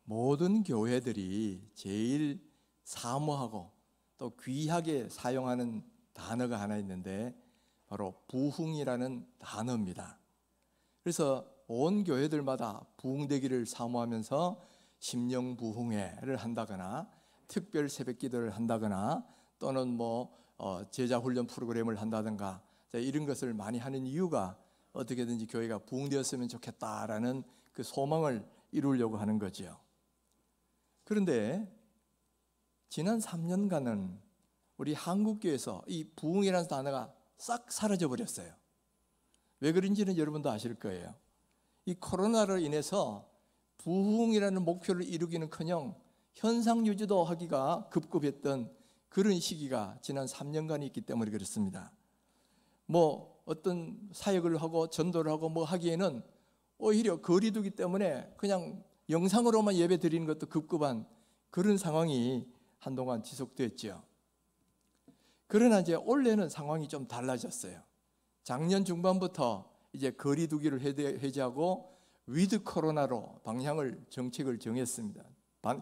모든 교회들이 제일 사모하고 또 귀하게 사용하는 단어가 하나 있는데 바로 부흥이라는 단어입니다. 그래서 온 교회들마다 부흥되기를 사모하면서 심령부흥회를 한다거나 특별 새벽기도를 한다거나 또는 제자훈련 프로그램을 한다든가 이런 것을 많이 하는 이유가 어떻게든지 교회가 부흥되었으면 좋겠다라는 그 소망을 이루려고 하는 거죠. 그런데 지난 3년간은 우리 한국교회에서 이 부흥이라는 단어가 싹 사라져 버렸어요. 왜 그런지는 여러분도 아실 거예요. 이 코로나로 인해서 부흥이라는 목표를 이루기는커녕 현상 유지도 하기가 급급했던 그런 시기가 지난 3년간이 있기 때문에 그렇습니다. 어떤 사역을 하고 전도를 하고 하기에는 오히려 거리두기 때문에 그냥 영상으로만 예배 드리는 것도 급급한 그런 상황이 한동안 지속됐죠. 그러나 이제 올해는 상황이 좀 달라졌어요. 작년 중반부터 이제 거리두기를 해제하고 위드 코로나로 정책을 정했습니다.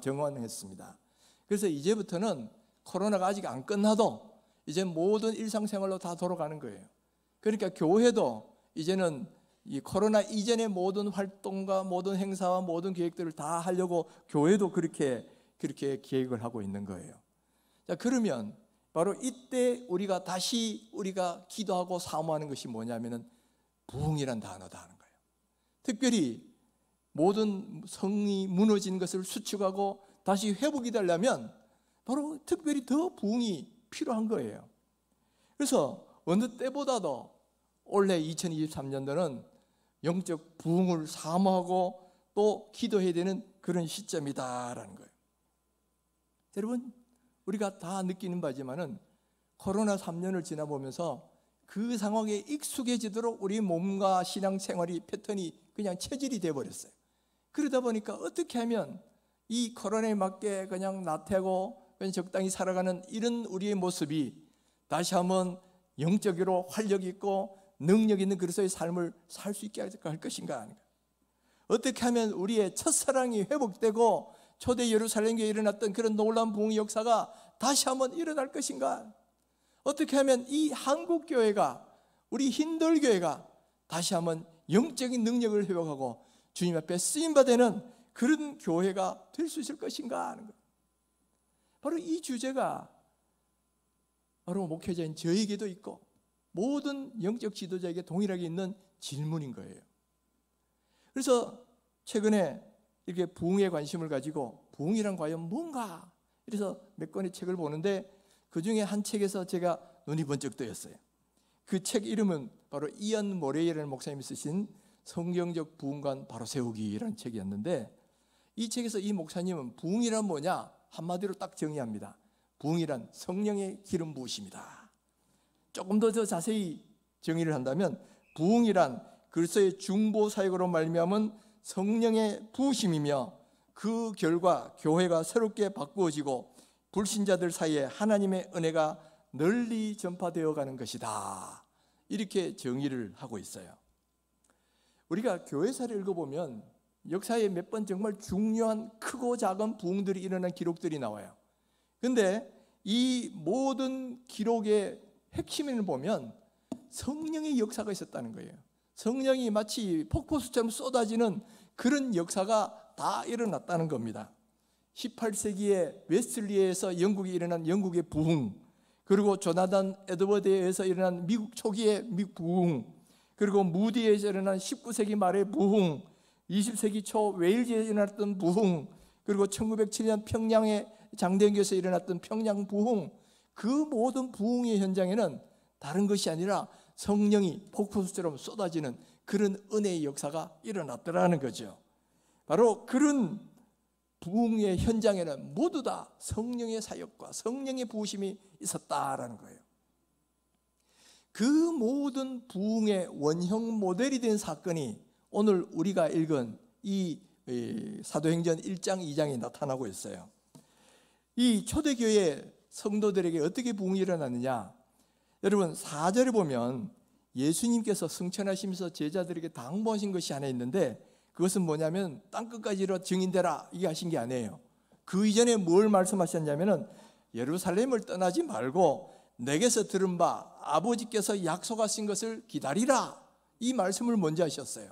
정원했습니다. 그래서 이제부터는 코로나가 아직 안 끝나도 이제 모든 일상생활로 다 돌아가는 거예요. 그러니까 교회도 이제는 이 코로나 이전의 모든 활동과 모든 행사와 모든 계획들을 다 하려고 교회도 그렇게 계획을 하고 있는 거예요. 자, 그러면 바로 이때 우리가 기도하고 사모하는 것이 뭐냐면은 부흥이란 단어다 하는 거예요. 특별히 모든 성이 무너진 것을 수축하고 다시 회복이 되려면 바로 특별히 더 부흥이 필요한 거예요. 그래서 어느 때보다도 올해 2023년도는 영적 부흥을 사모하고 또 기도해야 되는 그런 시점이다라는 거예요. 여러분, 우리가 다 느끼는 바지만은 코로나 3년을 지나보면서 그 상황에 익숙해지도록 우리 몸과 신앙생활이 패턴이 그냥 체질이 되어버렸어요. 그러다 보니까 어떻게 하면 이 코로나에 맞게 그냥 나태하고 그냥 적당히 살아가는 이런 우리의 모습이 다시 한번 영적으로 활력 있고 능력 있는 그리스도의 삶을 살 수 있게 할 것인가? 어떻게 하면 우리의 첫사랑이 회복되고 초대 예루살렘교회에 일어났던 그런 놀라운 부흥의 역사가 다시 한번 일어날 것인가? 어떻게 하면 이 한국교회가, 우리 힌들교회가 다시 한번 영적인 능력을 회복하고 주님 앞에 쓰임받는 그런 교회가 될 수 있을 것인가 하는 거예요. 바로 이 주제가 바로 목회자인 저에게도 있고 모든 영적 지도자에게 동일하게 있는 질문인 거예요. 그래서 최근에 이렇게 부흥에 관심을 가지고 부흥이란 과연 뭔가? 이래서 몇 권의 책을 보는데 그 중에 한 책에서 제가 눈이 번쩍 뜨였어요. 그 책 이름은 바로 이언 모레이라는 목사님이 쓰신 성경적 부흥관 바로 세우기라는 책이었는데 이 책에서 이 목사님은 부흥이란 뭐냐? 한마디로 딱 정의합니다. 부흥이란 성령의 기름 부으심이다. 조금 더 자세히 정의를 한다면 부흥이란 그리스도의 중보 사역으로 말미암은 성령의 부으심이며 그 결과 교회가 새롭게 바꾸어지고 불신자들 사이에 하나님의 은혜가 널리 전파되어 가는 것이다. 이렇게 정의를 하고 있어요. 우리가 교회사를 읽어보면 역사에 몇 번 정말 중요한 크고 작은 부흥들이 일어난 기록들이 나와요. 그런데 이 모든 기록의 핵심을 보면 성령의 역사가 있었다는 거예요. 성령이 마치 폭포수처럼 쏟아지는 그런 역사가 다 일어났다는 겁니다. 18세기에 웨슬리에서 영국에 일어난 영국의 부흥, 그리고 조나단 에드워드에 의해서 일어난 미국 초기의 미국 부흥, 그리고 무디에서 일어난 19세기 말의 부흥, 20세기 초 웨일즈에 일어났던 부흥, 그리고 1907년 평양의 장대교에서 일어났던 평양 부흥, 그 모든 부흥의 현장에는 다른 것이 아니라 성령이 폭포수처럼 쏟아지는 그런 은혜의 역사가 일어났더라는 거죠. 바로 그런 부흥의 현장에는 모두 다 성령의 사역과 성령의 부으심이 있었다라는 거예요. 그 모든 부흥의 원형 모델이 된 사건이 오늘 우리가 읽은 이 사도행전 1장 2장에 나타나고 있어요. 이 초대교회 성도들에게 어떻게 부흥이 일어났느냐? 여러분 4절에 보면 예수님께서 승천하시면서 제자들에게 당부하신 것이 하나 있는데 그것은 뭐냐면 땅끝까지로 증인되라 이게 하신 게 아니에요. 그 이전에 뭘 말씀하셨냐면은 예루살렘을 떠나지 말고 내게서 들은 바 아버지께서 약속하신 것을 기다리라 이 말씀을 먼저 하셨어요.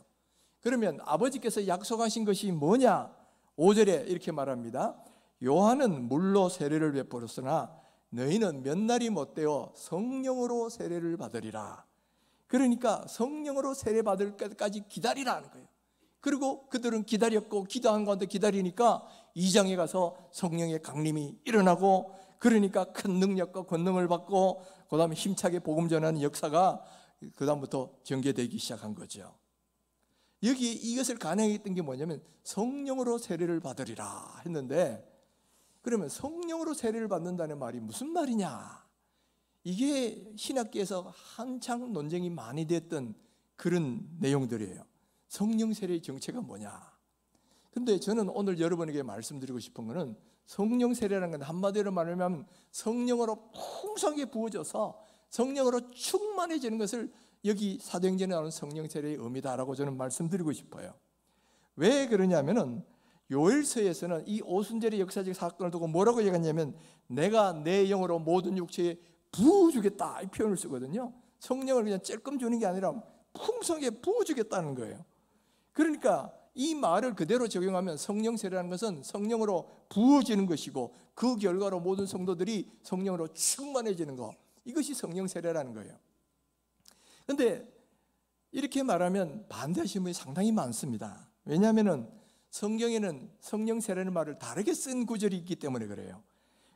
그러면 아버지께서 약속하신 것이 뭐냐? 5절에 이렇게 말합니다. 요한은 물로 세례를 베풀었으나 너희는 몇 날이 못되어 성령으로 세례를 받으리라. 그러니까 성령으로 세례 받을 때까지 기다리라는 거예요. 그리고 그들은 기다렸고 기도한 가운데 기다리니까 2장에 가서 성령의 강림이 일어나고 그러니까 큰 능력과 권능을 받고 그 다음에 힘차게 복음 전하는 역사가 그 다음부터 전개되기 시작한 거죠. 여기 이것을 가능했던 게 뭐냐면 성령으로 세례를 받으리라 했는데, 그러면 성령으로 세례를 받는다는 말이 무슨 말이냐? 이게 신학계에서 한창 논쟁이 많이 됐던 그런 내용들이에요. 성령 세례의 정체가 뭐냐? 근데 저는 오늘 여러분에게 말씀드리고 싶은 것은 성령 세례라는 건 한마디로 말하면 성령으로 풍성하게 부어져서 성령으로 충만해지는 것을 여기 사도행전에 나오는 성령 세례의 의미다라고 저는 말씀드리고 싶어요. 왜 그러냐면은 요엘서에서는 이 오순절의 역사적 사건을 두고 뭐라고 얘기했냐면 내가 내 영으로 모든 육체에 부어주겠다 이 표현을 쓰거든요. 성령을 그냥 찔끔 주는 게 아니라 풍성하게 부어주겠다는 거예요. 그러니까 이 말을 그대로 적용하면 성령 세례라는 것은 성령으로 부어지는 것이고 그 결과로 모든 성도들이 성령으로 충만해지는 것, 이것이 성령 세례라는 거예요. 그런데 이렇게 말하면 반대하시는 분이 상당히 많습니다. 왜냐하면 성경에는 성령 세례라는 말을 다르게 쓴 구절이 있기 때문에 그래요.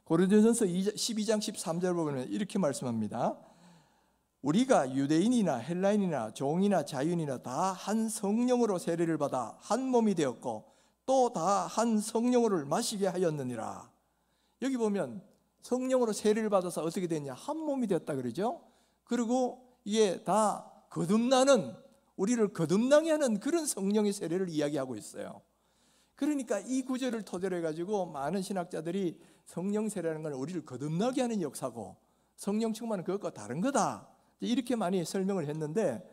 고린도전서 12장 13절 보면 이렇게 말씀합니다. 우리가 유대인이나 헬라인이나 종이나 자유인이나 다 한 성령으로 세례를 받아 한 몸이 되었고 또 다 한 성령으로 마시게 하였느니라. 여기 보면 성령으로 세례를 받아서 어떻게 됐냐? 한 몸이 되었다 그러죠. 그리고 이게 다 거듭나는, 우리를 거듭나게 하는 그런 성령의 세례를 이야기하고 있어요. 그러니까 이 구절을 토대로 해가지고 많은 신학자들이 성령 세례라는 건 우리를 거듭나게 하는 역사고 성령 충만은 그것과 다른 거다 이렇게 많이 설명을 했는데,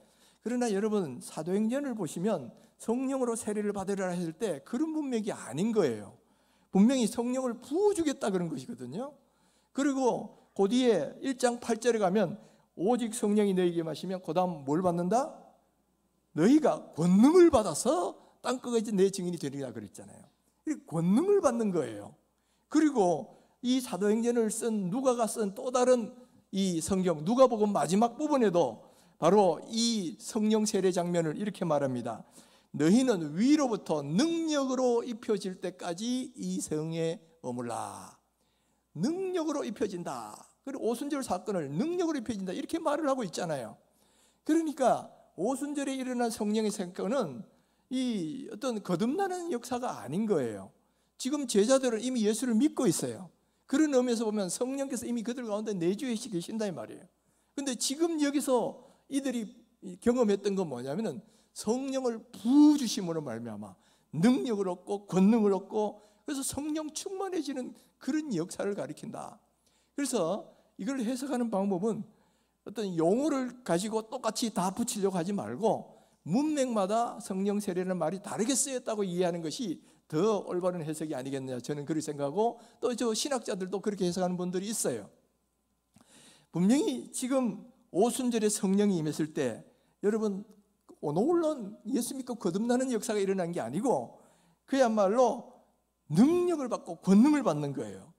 그러나 여러분 사도행전을 보시면 성령으로 세례를 받으라 했을 때 그런 문맥이 아닌 거예요. 분명히 성령을 부어주겠다 그런 것이거든요. 그리고 그 뒤에 1장 8절에 가면 오직 성령이 너희에게 마시면 그 다음 뭘 받는다? 너희가 권능을 받아서 땅끝까지 내 증인이 되리라 그랬잖아요. 권능을 받는 거예요. 그리고 이 사도행전을 쓴 누가가 쓴 또 다른 이 성경 누가복음 마지막 부분에도 바로 이 성령 세례 장면을 이렇게 말합니다. 너희는 위로부터 능력으로 입혀질 때까지 이 성에 머물라. 능력으로 입혀진다. 그리고 오순절 사건을 능력으로 입혀진다 이렇게 말을 하고 있잖아요. 그러니까 오순절에 일어난 성령의 사건은 이 어떤 거듭나는 역사가 아닌 거예요. 지금 제자들은 이미 예수를 믿고 있어요. 그런 의미에서 보면 성령께서 이미 그들 가운데 내주해 계신다 이 말이에요. 근데 지금 여기서 이들이 경험했던 건 뭐냐면은 성령을 부어주심으로 말미암아 능력을 얻고 권능을 얻고 그래서 성령 충만해지는 그런 역사를 가리킨다. 그래서 이걸 해석하는 방법은 어떤 용어를 가지고 똑같이 다 붙이려고 하지 말고 문맥마다 성령 세례라는 말이 다르게 쓰였다고 이해하는 것이 더 올바른 해석이 아니겠느냐 저는 그렇게 생각하고 또 저 신학자들도 그렇게 해석하는 분들이 있어요. 분명히 지금 오순절에 성령이 임했을 때 여러분 놀라운 예수 믿고 거듭나는 역사가 일어난 게 아니고 그야말로 능력을 받고 권능을 받는 거예요.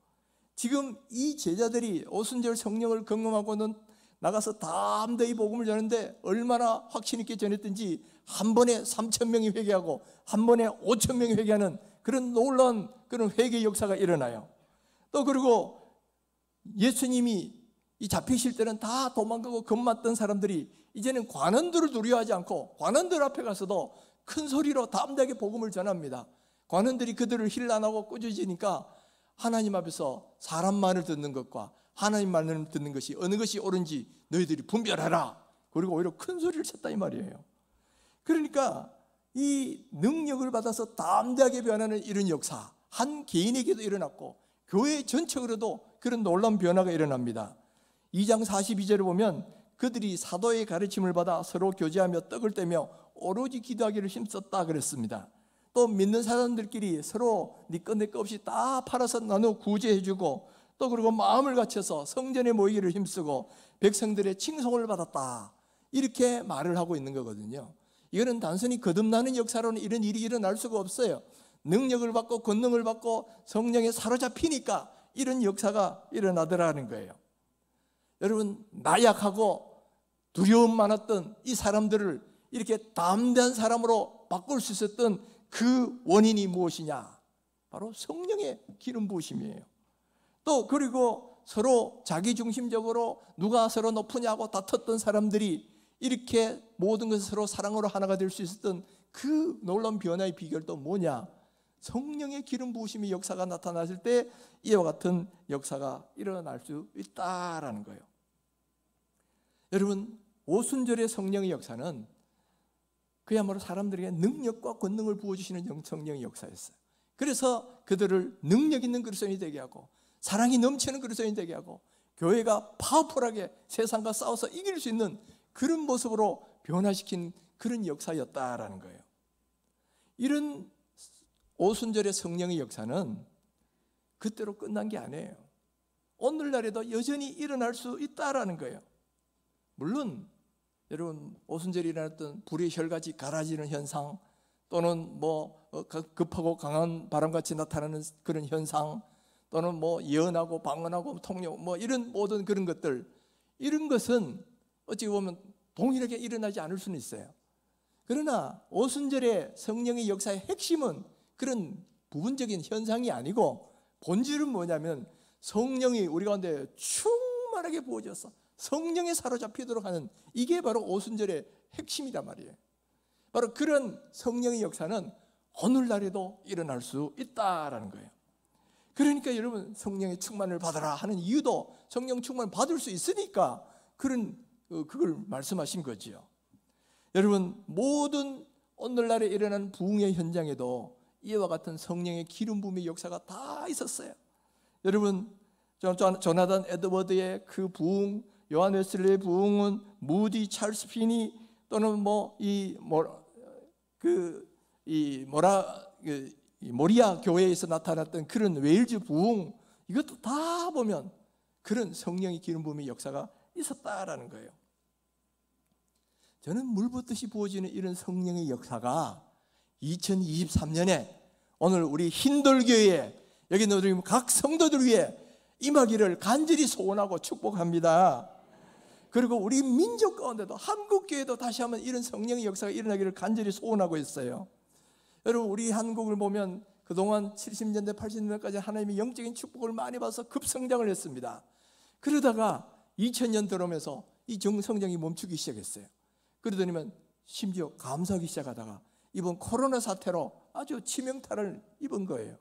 지금 이 제자들이 오순절 성령을 경험하고는 나가서 담대히 복음을 전하는데 얼마나 확신 있게 전했든지 한 번에 3,000명이 회개하고 한 번에 5,000명이 회개하는 그런 놀라운 그런 회개 역사가 일어나요. 또 그리고 예수님이 이 잡히실 때는 다 도망가고 겁맞던 사람들이 이제는 관원들을 두려워하지 않고 관원들 앞에 가서도 큰 소리로 담대하게 복음을 전합니다. 관원들이 그들을 힐난하고 꾸짖으니까 하나님 앞에서 사람 말을 듣는 것과 하나님 말을 듣는 것이 어느 것이 옳은지 너희들이 분별하라. 그리고 오히려 큰 소리를 쳤다 이 말이에요. 그러니까 이 능력을 받아서 담대하게 변하는 이런 역사 한 개인에게도 일어났고 교회 전체로도 그런 놀라운 변화가 일어납니다. 2장 42절을 보면 그들이 사도의 가르침을 받아 서로 교제하며 떡을 떼며 오로지 기도하기를 힘썼다 그랬습니다. 또 믿는 사람들끼리 서로 네 것 내 것 없이 다 팔아서 나누어 구제해주고, 또 그리고 마음을 갖춰서 성전에 모이기를 힘쓰고 백성들의 칭송을 받았다, 이렇게 말을 하고 있는 거거든요. 이거는 단순히 거듭나는 역사로는 이런 일이 일어날 수가 없어요. 능력을 받고 권능을 받고 성령에 사로잡히니까 이런 역사가 일어나더라는 거예요. 여러분, 나약하고 두려움 많았던 이 사람들을 이렇게 담대한 사람으로 바꿀 수 있었던 그 원인이 무엇이냐? 바로 성령의 기름 부으심이에요. 또 그리고 서로 자기중심적으로 누가 서로 높으냐고 다퉜던 사람들이 이렇게 모든 것을 서로 사랑으로 하나가 될 수 있었던 그 놀라운 변화의 비결도 뭐냐? 성령의 기름 부으심의 역사가 나타났을 때 이와 같은 역사가 일어날 수 있다라는 거예요. 여러분, 오순절의 성령의 역사는 그야말로 사람들에게 능력과 권능을 부어주시는 성령의 역사였어요. 그래서 그들을 능력 있는 그리스도인이 되게 하고 사랑이 넘치는 그리스도인이 되게 하고 교회가 파워풀하게 세상과 싸워서 이길 수 있는 그런 모습으로 변화시킨 그런 역사였다라는 거예요. 이런 오순절의 성령의 역사는 그때로 끝난 게 아니에요. 오늘날에도 여전히 일어날 수 있다라는 거예요. 물론 여러분, 오순절에 일어났던 불의 혈같이 갈아지는 현상, 또는 급하고 강한 바람같이 나타나는 그런 현상, 또는 예언하고 방언하고 통역 이런 모든 그런 것들, 이런 것은 어찌 보면 동일하게 일어나지 않을 수는 있어요. 그러나 오순절의 성령의 역사의 핵심은 그런 부분적인 현상이 아니고 본질은 뭐냐면 성령이 우리 가운데 충만하게 부어져서 성령에 사로잡히도록 하는, 이게 바로 오순절의 핵심이란 말이에요. 바로 그런 성령의 역사는 오늘날에도 일어날 수 있다라는 거예요. 그러니까 여러분, 성령의 충만을 받아라 하는 이유도 성령 충만을 받을 수 있으니까 그걸 말씀하신 거지요. 여러분, 모든 오늘날에 일어나는 부흥의 현장에도 이와 같은 성령의 기름 부음의 역사가 다 있었어요. 여러분, 조나단 에드워드의 그 부흥, 요한 웨슬리의 부흥은 무디 찰스 피니, 또는 모리아 교회에서 나타났던 그런 웨일즈 부흥, 이것도 다 보면 그런 성령의 기름 부음의 역사가 있었다라는 거예요. 저는 물 붓듯이 부어지는 이런 성령의 역사가 2023년에 오늘 우리 흰돌교회에 여기 있는 각 성도들 위해 임하기를 간절히 소원하고 축복합니다. 그리고 우리 민족 가운데도, 한국교회도 다시 한번 이런 성령의 역사가 일어나기를 간절히 소원하고 있어요. 여러분, 우리 한국을 보면 그동안 70년대 80년대까지 하나님의 영적인 축복을 많이 받아서 급성장을 했습니다. 그러다가 2000년 들어오면서 이 정성장이 멈추기 시작했어요. 그러더니만 심지어 감소하기 시작하다가 이번 코로나 사태로 아주 치명타를 입은 거예요.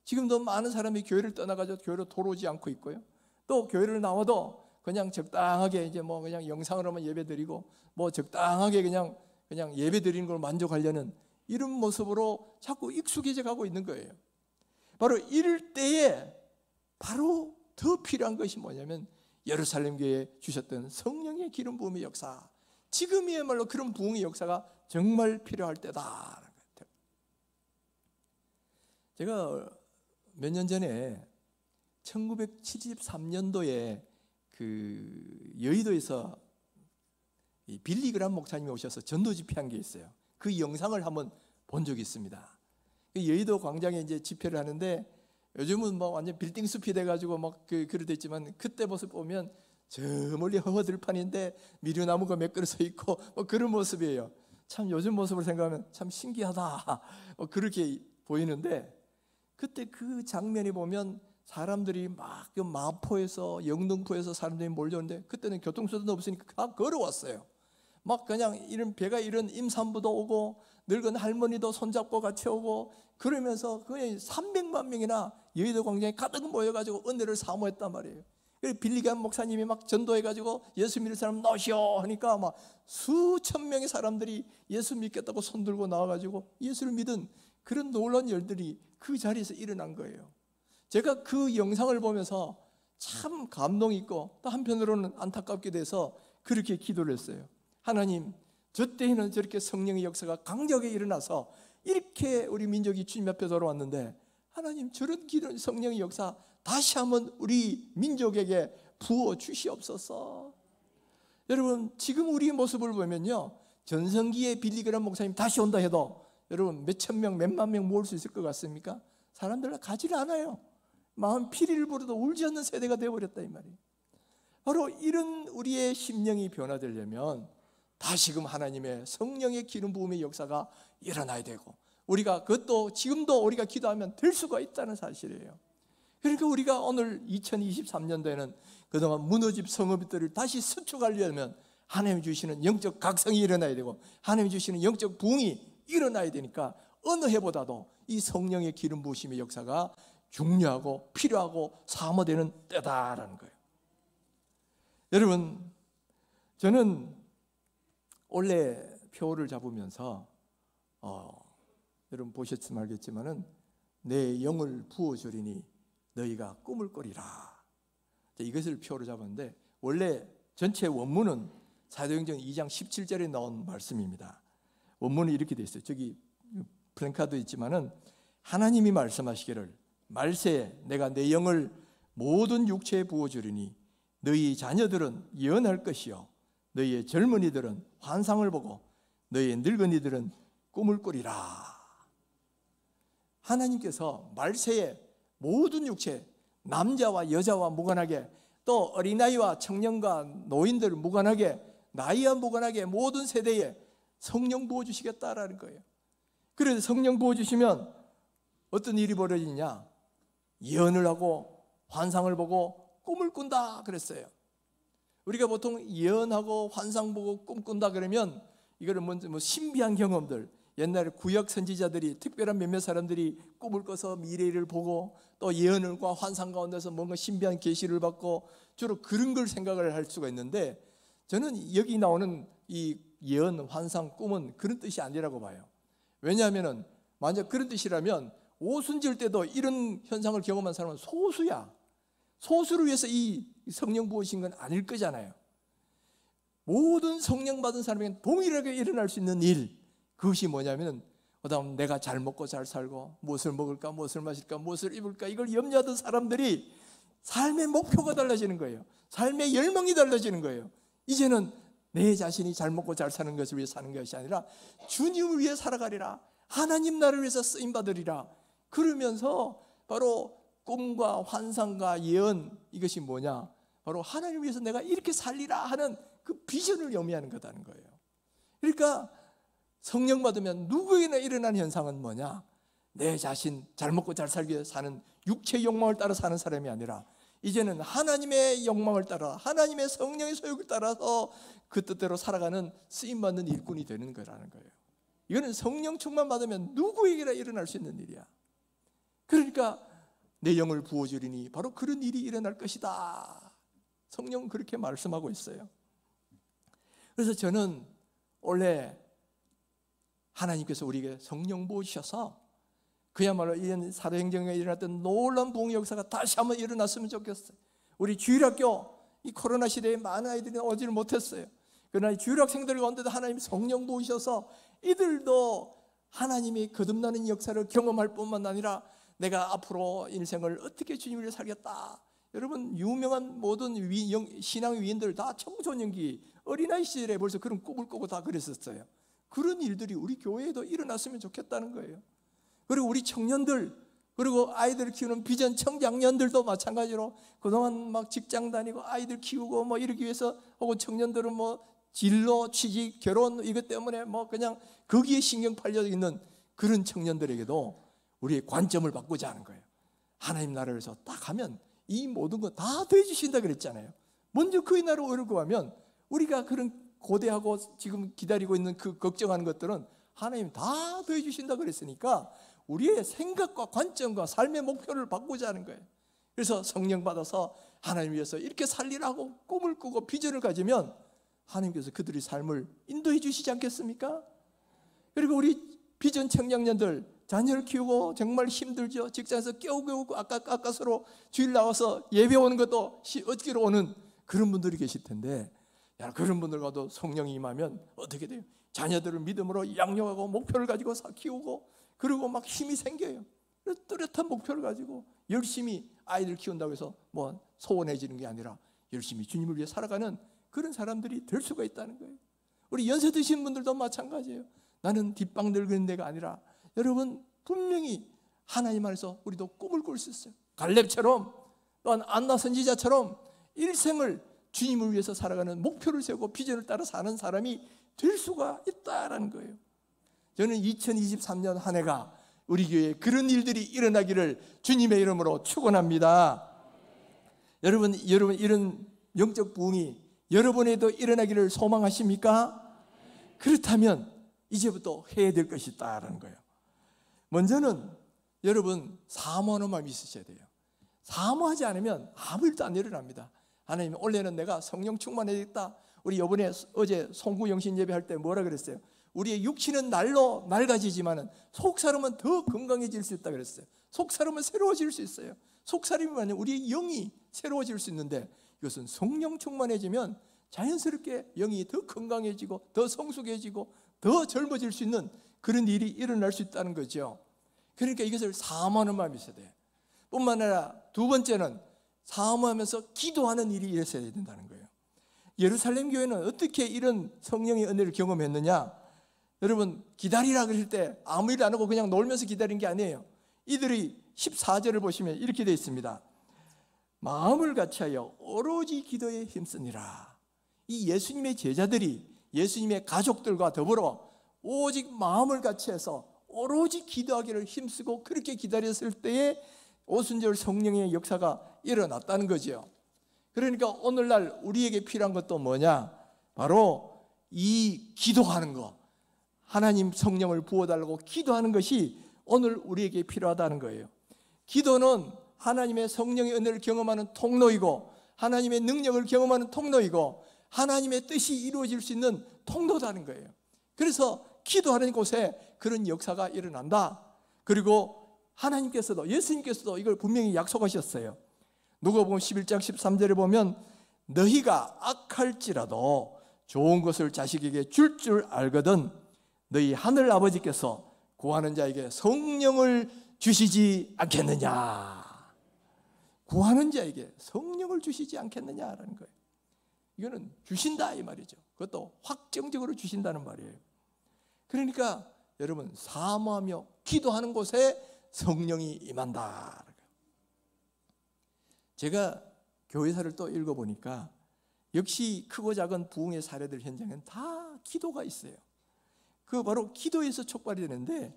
지금도 많은 사람이 교회를 떠나가지고 교회로 돌아오지 않고 있고요. 또 교회를 나와도 그냥 적당하게 그냥 영상으로만 예배드리고 적당하게 그냥 예배드리는 걸 만족하려는 이런 모습으로 자꾸 익숙해져 가고 있는 거예요. 바로 이럴 때에 바로 더 필요한 것이 뭐냐면 예루살렘 교회에 주셨던 성령의 기름 부음의 역사, 지금이야말로 그런 부흥의 역사가 정말 필요할 때다. 제가 몇 년 전에 1973년도에 그 여의도에서 빌리 그람 목사님이 오셔서 전도 집회한 게 있어요. 그 영상을 한번 본 적이 있습니다. 여의도 광장에 이제 집회를 하는데 요즘은 완전 빌딩 숲이 돼가지고 그러됐지만 그때 모습 보면 저 멀리 허허들판인데 미류나무가 몇 그루 서 있고 그런 모습이에요. 참 요즘 모습을 생각하면 참 신기하다 그렇게 보이는데, 그때 그 장면이 보면 사람들이 막 마포에서 영등포에서 사람들이 몰려오는데 그때는 교통수단도 없으니까 다 걸어왔어요. 막 그냥 배가 이런 임산부도 오고 늙은 할머니도 손잡고 같이 오고 그러면서 거의 300만 명이나 여의도 광장에 가득 모여가지고 은혜를 사모했단 말이에요. 빌리감 목사님이 막 전도해가지고 예수 믿을 사람 나오시오 하니까 막 수천 명의 사람들이 예수 믿겠다고 손들고 나와가지고 예수를 믿은 그런 놀라운 일들이 그 자리에서 일어난 거예요. 제가 그 영상을 보면서 참 감동이 있고 또 한편으로는 안타깝게 돼서 그렇게 기도를 했어요. 하나님, 저 때에는 저렇게 성령의 역사가 강력하게 일어나서 이렇게 우리 민족이 주님 앞에 돌아왔는데 하나님, 저런 기도 성령의 역사 다시 한번 우리 민족에게 부어 주시옵소서. 여러분, 지금 우리의 모습을 보면요, 전성기에 빌리그람 목사님 다시 온다 해도 여러분 몇천 명, 몇만 명 모을 수 있을 것 같습니까? 사람들 가지를 않아요. 마음 피리를 부르도 울지 않는 세대가 되어버렸다 이 말이에요. 바로 이런 우리의 심령이 변화되려면 다시금 하나님의 성령의 기름 부음의 역사가 일어나야 되고, 우리가 그것도 지금도 우리가 기도하면 될 수가 있다는 사실이에요. 그러니까 우리가 오늘 2023년도에는 그동안 무너진 성읍들을 다시 수축하려면 하나님이 주시는 영적 각성이 일어나야 되고 하나님이 주시는 영적 부흥이 일어나야 되니까 어느 해보다도 이 성령의 기름 부으심의 역사가 중요하고 필요하고 사모되는 때다라는 거예요. 여러분, 저는 원래 표를 잡으면서 여러분 보셨으면 알겠지만은 내 영을 부어주리니 너희가 꿈을 꾸리라, 이것을 표로 잡았는데 원래 전체 원문은 사도행전 2장 17절에 나온 말씀입니다. 원문이 이렇게 되어 있어요. 저기 플랜카드 있지만은 하나님이 말씀하시기를 말세에 내가 내 영을 모든 육체에 부어주리니 너희 자녀들은 예언할 것이요 너희의 젊은이들은 환상을 보고 너희의 늙은이들은 꿈을 꾸리라. 하나님께서 말세에 모든 육체, 남자와 여자와 무관하게, 또 어린아이와 청년과 노인들 무관하게, 나이와 무관하게 모든 세대에 성령 부어주시겠다라는 거예요. 그래서 성령 부어주시면 어떤 일이 벌어지냐? 예언을 하고 환상을 보고 꿈을 꾼다 그랬어요. 우리가 보통 예언하고 환상 보고 꿈 꾼다 그러면 이거를 먼저 신비한 경험들, 옛날에 구약 선지자들이 특별한 몇몇 사람들이 꿈을 꿔서 미래를 보고 또 예언과 환상 가운데서 뭔가 신비한 계시를 받고 주로 그런 걸 생각을 할 수가 있는데, 저는 여기 나오는 이 예언, 환상, 꿈은 그런 뜻이 아니라고 봐요. 왜냐하면 만약 그런 뜻이라면 오순절 때도 이런 현상을 경험한 사람은 소수야. 소수를 위해서 이 성령 부으신 건 아닐 거잖아요. 모든 성령 받은 사람에게는 동일하게 일어날 수 있는 일, 그것이 뭐냐면 그다음 내가 잘 먹고 잘 살고 무엇을 먹을까, 무엇을 마실까, 무엇을 입을까, 이걸 염려하던 사람들이 삶의 목표가 달라지는 거예요. 삶의 열망이 달라지는 거예요. 이제는 내 자신이 잘 먹고 잘 사는 것을 위해 사는 것이 아니라 주님을 위해 살아가리라, 하나님 나라를 위해서 쓰임받으리라. 그러면서 바로 꿈과 환상과 예언, 이것이 뭐냐? 바로 하나님을 위해서 내가 이렇게 살리라 하는 그 비전을 의미하는 거다는 거예요. 그러니까 성령 받으면 누구에게나 일어나는 현상은 뭐냐? 내 자신 잘 먹고 잘 살기 위해 사는 육체의 욕망을 따라 사는 사람이 아니라 이제는 하나님의 욕망을 따라 하나님의 성령의 소욕을 따라서 그 뜻대로 살아가는 쓰임받는 일꾼이 되는 거라는 거예요. 이거는 성령 충만 받으면 누구에게나 일어날 수 있는 일이야. 그러니까 내 영을 부어주리니 바로 그런 일이 일어날 것이다. 성령은 그렇게 말씀하고 있어요. 그래서 저는 원래 하나님께서 우리에게 성령 부으셔서 그야말로 이런 사도행전에 일어났던 놀라운 부흥 역사가 다시 한번 일어났으면 좋겠어요. 우리 주일학교 이 코로나 시대에 많은 아이들이 오지를 못했어요. 그러나 이 주일학생들 가운데도 하나님이 성령 부으셔서 이들도 하나님이 거듭나는 역사를 경험할 뿐만 아니라 내가 앞으로 인생을 어떻게 주님을 위해 살겠다. 여러분, 유명한 모든 신앙 위인들 다 청소년기 어린아이 시절에 벌써 그런 꿈을 꾸고 다 그랬었어요. 그런 일들이 우리 교회에도 일어났으면 좋겠다는 거예요. 그리고 우리 청년들, 그리고 아이들 키우는 비전 청장년들도 마찬가지로 그동안 막 직장 다니고 아이들 키우고 뭐 이러기 위해서, 혹은 청년들은 뭐 진로, 취직, 결혼 이것 때문에 뭐 그냥 거기에 신경 팔려 있는 그런 청년들에게도 우리의 관점을 바꾸자 하는 거예요. 하나님 나라에서 딱 하면 이 모든 거 다 더해주신다 그랬잖아요. 먼저 그의 나라를 오려고 하면 우리가 그런 고대하고 지금 기다리고 있는 그 걱정하는 것들은 하나님 다 더해주신다 그랬으니까 우리의 생각과 관점과 삶의 목표를 바꾸자는 거예요. 그래서 성령 받아서 하나님 위해서 이렇게 살리라고 꿈을 꾸고 비전을 가지면 하나님께서 그들의 삶을 인도해 주시지 않겠습니까? 그리고 우리 비전 청년년들 자녀를 키우고 정말 힘들죠. 직장에서 깨우고 아까스로 주일 나와서 예배 오는 것도 어떻게 오는 그런 분들이 계실 텐데, 그런 분들과도 성령이 임하면 어떻게 돼요? 자녀들을 믿음으로 양육하고 목표를 가지고 키우고, 그리고 막 힘이 생겨요. 뚜렷한 목표를 가지고 열심히 아이들 키운다고 해서 뭐 소원해지는 게 아니라 열심히 주님을 위해 살아가는 그런 사람들이 될 수가 있다는 거예요. 우리 연세 드신 분들도 마찬가지예요. 나는 뒷방 늙은 데가 아니라, 여러분 분명히 하나님 안에서 우리도 꿈을 꿀 수 있어요. 갈렙처럼, 또한 안나 선지자처럼 일생을 주님을 위해서 살아가는 목표를 세우고 비전을 따라 사는 사람이 될 수가 있다라는 거예요. 저는 2023년 한 해가 우리 교회에 그런 일들이 일어나기를 주님의 이름으로 축원합니다. 여러분 이런 영적 부흥이 여러분에도 일어나기를 소망하십니까? 그렇다면 이제부터 해야 될 것이 있다라는 거예요. 먼저는 여러분 사모하는 마음이 있으셔야 돼요. 사모하지 않으면 아무 일도 안 일어납니다. 하나님, 올해는 내가 성령 충만해야겠다. 우리 이번에 어제 송구 영신 예배할 때 뭐라 그랬어요? 우리의 육신은 날로 낡아지지만 속사람은 더 건강해질 수 있다 그랬어요. 속사람은 새로워질 수 있어요. 속사람이면 우리의 영이 새로워질 수 있는데, 이것은 성령 충만해지면 자연스럽게 영이 더 건강해지고 더 성숙해지고 더 젊어질 수 있는 그런 일이 일어날 수 있다는 거죠. 그러니까 이것을 사모하는 마음이 있어야 돼요. 뿐만 아니라 두 번째는 사모하면서 기도하는 일이 있어야 된다는 거예요. 예루살렘 교회는 어떻게 이런 성령의 은혜를 경험했느냐? 여러분, 기다리라 그럴 때 아무 일 안 하고 그냥 놀면서 기다린 게 아니에요. 이들이 14절을 보시면 이렇게 되어 있습니다. 마음을 같이하여 오로지 기도에 힘쓰니라. 이 예수님의 제자들이 예수님의 가족들과 더불어 오직 마음을 같이해서 오로지 기도하기를 힘쓰고 그렇게 기다렸을 때에 오순절 성령의 역사가 일어났다는 거죠. 그러니까 오늘날 우리에게 필요한 것도 뭐냐? 바로 이 기도하는 거, 하나님 성령을 부어달라고 기도하는 것이 오늘 우리에게 필요하다는 거예요. 기도는 하나님의 성령의 은혜를 경험하는 통로이고, 하나님의 능력을 경험하는 통로이고, 하나님의 뜻이 이루어질 수 있는 통로라는 거예요. 그래서 기도하는 곳에 그런 역사가 일어난다. 그리고 하나님께서도, 예수님께서도 이걸 분명히 약속하셨어요. 누가복음 11장 13절에 보면 너희가 악할지라도 좋은 것을 자식에게 줄 알거든 너희 하늘 아버지께서 구하는 자에게 성령을 주시지 않겠느냐. 구하는 자에게 성령을 주시지 않겠느냐라는 거예요. 이거는 주신다 이 말이죠. 그것도 확정적으로 주신다는 말이에요. 그러니까 여러분, 사모하며 기도하는 곳에 성령이 임한다. 제가 교회사를 또 읽어보니까 역시 크고 작은 부흥의 사례들 현장엔 다 기도가 있어요. 그 바로 기도에서 촉발이 되는데,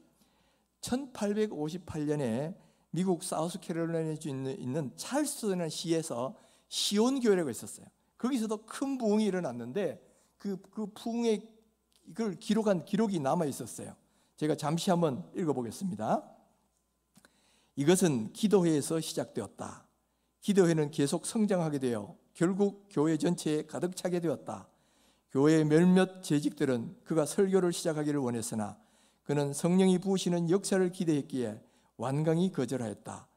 1858년에 미국 사우스캐롤라이나에 있는 찰스라는 시에서 시온 교회라고 있었어요. 거기서도 큰 부흥이 일어났는데 그 부흥의 그걸 기록한 기록이 남아 있었어요. 제가 잠시 한번 읽어보겠습니다. 이것은 기도회에서 시작되었다. 기도회는 계속 성장하게 되어 결국 교회 전체에 가득 차게 되었다. 교회의 몇몇 재직들은 그가 설교를 시작하기를 원했으나 그는 성령이 부으시는 역사를 기대했기에 완강히 거절하였다.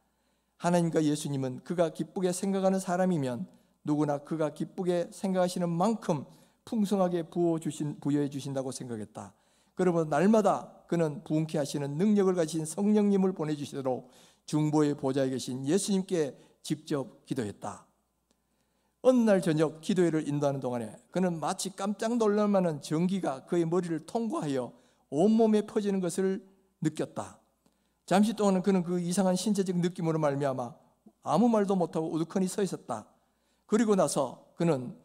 하나님과 예수님은 그가 기쁘게 생각하는 사람이면 누구나 그가 기쁘게 생각하시는 만큼 풍성하게 부여해 주신다고 생각했다. 그러므로 날마다 그는 부흥케 하시는 능력을 가진 성령님을 보내주시도록 중보의 보좌에 계신 예수님께 직접 기도했다. 어느 날 저녁 기도회를 인도하는 동안에 그는 마치 깜짝 놀랄 만한 전기가 그의 머리를 통과하여 온몸에 퍼지는 것을 느꼈다. 잠시 동안은 그는 그 이상한 신체적 느낌으로 말미암아 아무 말도 못하고 우두커니 서 있었다. 그리고 나서 그는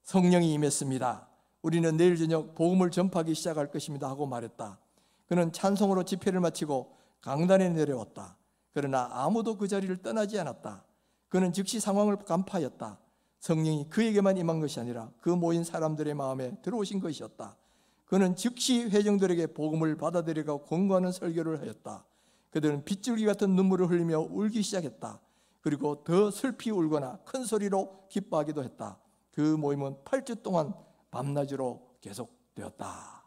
성령이 임했습니다. 우리는 내일 저녁 복음을 전파하기 시작할 것입니다 하고 말했다. 그는 찬송으로 집회를 마치고 강단에 내려왔다. 그러나 아무도 그 자리를 떠나지 않았다. 그는 즉시 상황을 간파하였다. 성령이 그에게만 임한 것이 아니라 그 모인 사람들의 마음에 들어오신 것이었다. 그는 즉시 회중들에게 복음을 받아들이고 권고하는 설교를 하였다. 그들은 빗줄기 같은 눈물을 흘리며 울기 시작했다. 그리고 더 슬피 울거나 큰 소리로 기뻐하기도 했다. 그 모임은 8주 동안 밤낮으로 계속되었다.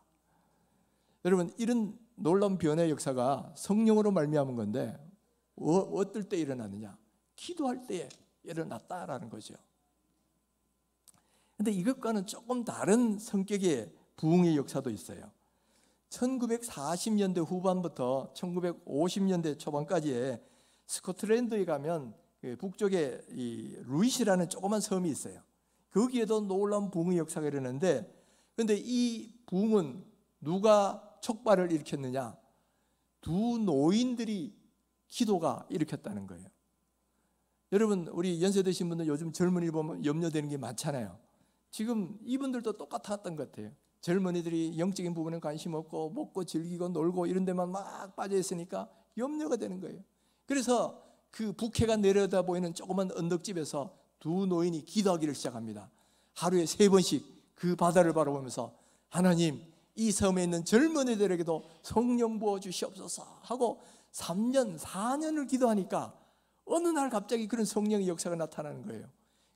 여러분, 이런 놀라운 변화의 역사가 성령으로 말미암은 건데 어떨 때 일어나느냐? 기도할 때에 일어났다라는 거죠. 근데 이것과는 조금 다른 성격의 부흥의 역사도 있어요. 1940년대 후반부터 1950년대 초반까지에 스코틀랜드에 가면 북쪽에 이 루이시라는 조그만 섬이 있어요. 거기에도 놀라운 부흥의 역사가 일어나는데, 그런데 이 부흥은 누가 촉발을 일으켰느냐? 두 노인들이 기도가 일으켰다는 거예요. 여러분, 우리 연세 드신 분들 요즘 젊은이 보면 염려되는 게 많잖아요. 지금 이분들도 똑같았던 것 같아요. 젊은이들이 영적인 부분에 관심 없고 먹고 즐기고 놀고 이런 데만 막 빠져 있으니까 염려가 되는 거예요. 그래서 그 북해가 내려다 보이는 조그만 언덕집에서 두 노인이 기도하기를 시작합니다. 하루에 3번씩 그 바다를 바라보면서 하나님, 이 섬에 있는 젊은이들에게도 성령 부어 주시옵소서 하고 3년, 4년을 기도하니까 어느 날 갑자기 그런 성령의 역사가 나타나는 거예요.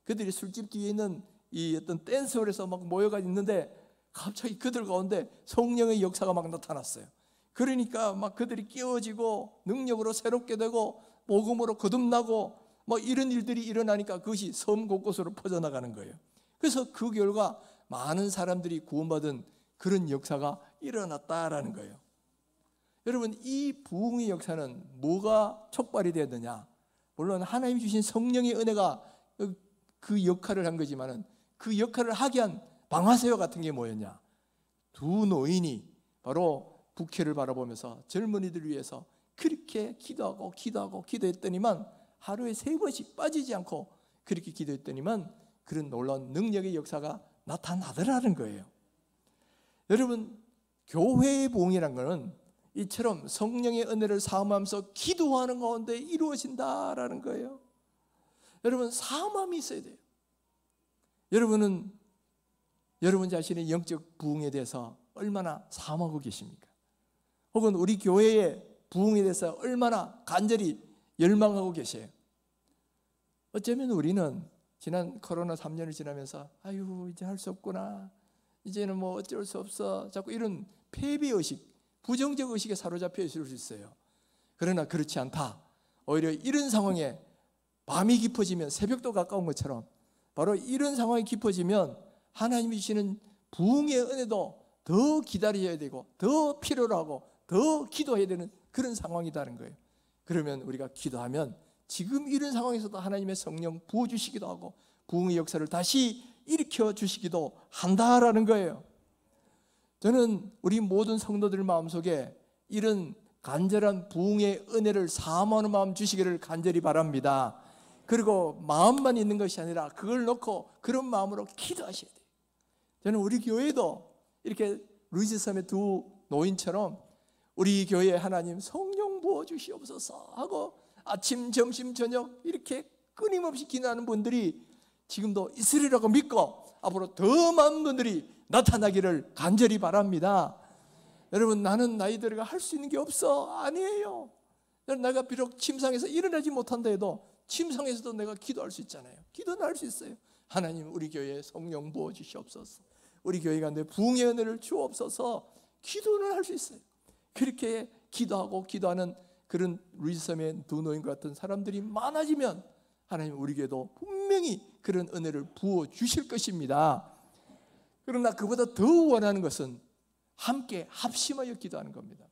그들이 술집 뒤에 있는 이 어떤 댄스홀에서 막 모여가 있는데 갑자기 그들 가운데 성령의 역사가 막 나타났어요. 그러니까 막 그들이 끼워지고 능력으로 새롭게 되고 복음으로 거듭나고 뭐 이런 일들이 일어나니까 그것이 섬 곳곳으로 퍼져나가는 거예요. 그래서 그 결과 많은 사람들이 구원받은 그런 역사가 일어났다라는 거예요. 여러분, 이 부흥의 역사는 뭐가 촉발이 되느냐? 물론 하나님 주신 성령의 은혜가 그 역할을 한 거지만은 그 역할을 하게 한 방아쇠와 같은 게 뭐였냐? 두 노인이 바로 북해를 바라보면서 젊은이들을 위해서 그렇게 기도했더니만 하루에 3번씩 빠지지 않고 그렇게 기도했더니만 그런 놀라운 능력의 역사가 나타나더라는 거예요. 여러분, 교회의 부흥이라는 것은 이처럼 성령의 은혜를 사모하면서 기도하는 가운데 이루어진다라는 거예요. 여러분, 사모함이 있어야 돼요. 여러분은 여러분 자신의 영적 부흥에 대해서 얼마나 사모하고 계십니까? 혹은 우리 교회의 부흥에 대해서 얼마나 간절히 열망하고 계세요? 어쩌면 우리는 지난 코로나 3년을 지나면서 아유, 이제 할 수 없구나, 이제는 뭐 어쩔 수 없어, 자꾸 이런 패배의식, 부정적 의식에 사로잡혀 있을 수 있어요. 그러나 그렇지 않다. 오히려 이런 상황에 밤이 깊어지면 새벽도 가까운 것처럼 바로 이런 상황이 깊어지면 하나님이 주시는 부흥의 은혜도 더 기다려야 되고 더 필요로 하고 더 기도해야 되는 그런 상황이라는 거예요. 그러면 우리가 기도하면 지금 이런 상황에서도 하나님의 성령 부어주시기도 하고 부흥의 역사를 다시 일으켜 주시기도 한다라는 거예요. 저는 우리 모든 성도들 마음속에 이런 간절한 부흥의 은혜를 사모하는 마음 주시기를 간절히 바랍니다. 그리고 마음만 있는 것이 아니라 그걸 놓고 그런 마음으로 기도하셔야 돼요. 저는 우리 교회도 이렇게 루이스 섬의 두 노인처럼 우리 교회에 하나님 성령 부어주시옵소서 하고 아침, 점심, 저녁 이렇게 끊임없이 기도하는 분들이 지금도 있으리라고 믿고 앞으로 더 많은 분들이 나타나기를 간절히 바랍니다. 여러분, 나는 나이들과 할 수 있는 게 없어. 아니에요. 내가 비록 침상에서 일어나지 못한다 해도 침상에서도 내가 기도할 수 있잖아요. 기도는 할 수 있어요. 하나님, 우리 교회에 성령 부어주시옵소서, 우리 교회가 내 부흥의 은혜를 주옵소서. 기도는 할 수 있어요. 그렇게 기도하고 기도하는 그런 루이스섬의 두 노인과 같은 사람들이 많아지면 하나님 우리 교회도 분명히 그런 은혜를 부어주실 것입니다. 그러나 그보다 더 원하는 것은 함께 합심하여 기도하는 겁니다.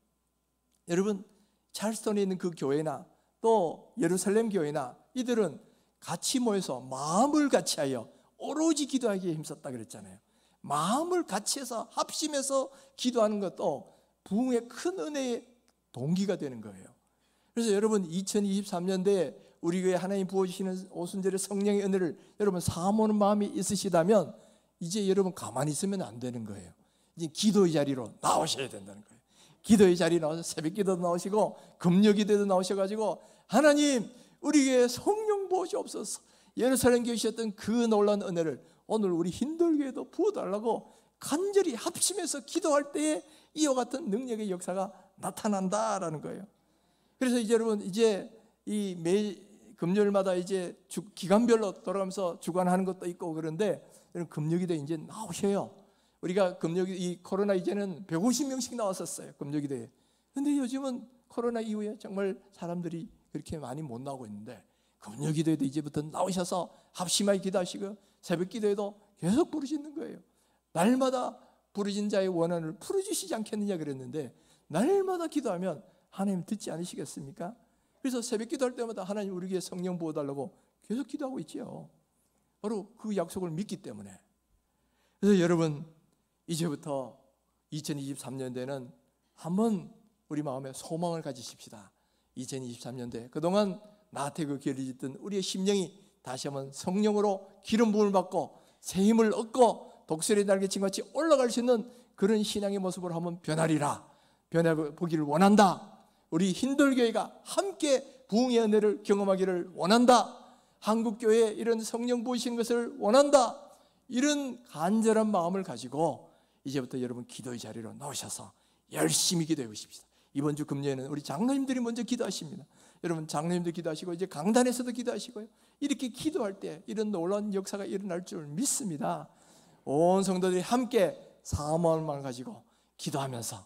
여러분, 찰스턴에 있는 그 교회나 또 예루살렘 교회나 이들은 같이 모여서 마음을 같이 하여 오로지 기도하기에 힘썼다 그랬잖아요. 마음을 같이 해서 합심해서 기도하는 것도 부흥의 큰 은혜의 동기가 되는 거예요. 그래서 여러분, 2023년도에 우리 교회에 하나님 부어주시는 오순절의 성령의 은혜를 여러분 사모하는 마음이 있으시다면 이제 여러분 가만히 있으면 안 되는 거예요. 이제 기도의 자리로 나오셔야 된다는 거예요. 기도의 자리에 나와서 새벽 기도도 나오시고 금요 기도도 나오셔가지고 하나님, 우리 교회에 성령 부어주옵소서. 예루살렘 교회에 주셨던 그 놀라운 은혜를 오늘 우리 힌들교회도 부어달라고 간절히 합심해서 기도할 때에 이와 같은 능력의 역사가 나타난다라는 거예요. 그래서 이제 여러분, 이제 이 매 금요일마다 이제 기간별로 돌아가면서 주관하는 것도 있고 그런데 여러분, 금요기도에 이제 나오셔요. 우리가 금요기 이 코로나 이제는 150명씩 나왔었어요, 금요기도에. 근데 요즘은 코로나 이후에 정말 사람들이 그렇게 많이 못 나오고 있는데 금요기도에도 이제부터 나오셔서 합심하게 기도하시고 새벽 기도에도 계속 부르짖는 거예요. 날마다 부르짖은 자의 원한을 풀어주시지 않겠느냐 그랬는데, 날마다 기도하면 하나님 듣지 않으시겠습니까? 그래서 새벽 기도할 때마다 하나님 우리에게 성령 부어달라고 계속 기도하고 있지요. 바로 그 약속을 믿기 때문에. 그래서 여러분, 이제부터 2023년대는 한번 우리 마음에 소망을 가지십시다. 2023년대 그동안 나태하고 게을리던 우리의 심령이 다시 한번 성령으로 기름 부음을 받고 새 힘을 얻고 독수리 날개치같이 올라갈 수 있는 그런 신앙의 모습으로 한번 변하리라, 변해보기를 원한다. 우리 힌들교회가 함께 부흥의 은혜를 경험하기를 원한다. 한국교회에 이런 성령 부으시는 것을 원한다. 이런 간절한 마음을 가지고 이제부터 여러분 기도의 자리로 나오셔서 열심히 기도해 보십시다. 이번 주 금요일에는 우리 장로님들이 먼저 기도하십니다. 여러분 장로님도 기도하시고 이제 강단에서도 기도하시고요. 이렇게 기도할 때 이런 놀라운 역사가 일어날 줄 믿습니다. 온 성도들이 함께 사모함을 가지고 기도하면서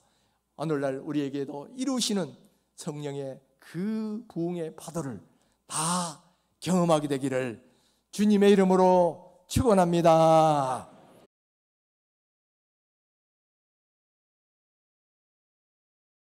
오늘날 우리에게도 이루시는 성령의 그 부흥의 파도를 다 경험하게 되기를 주님의 이름으로 축원합니다.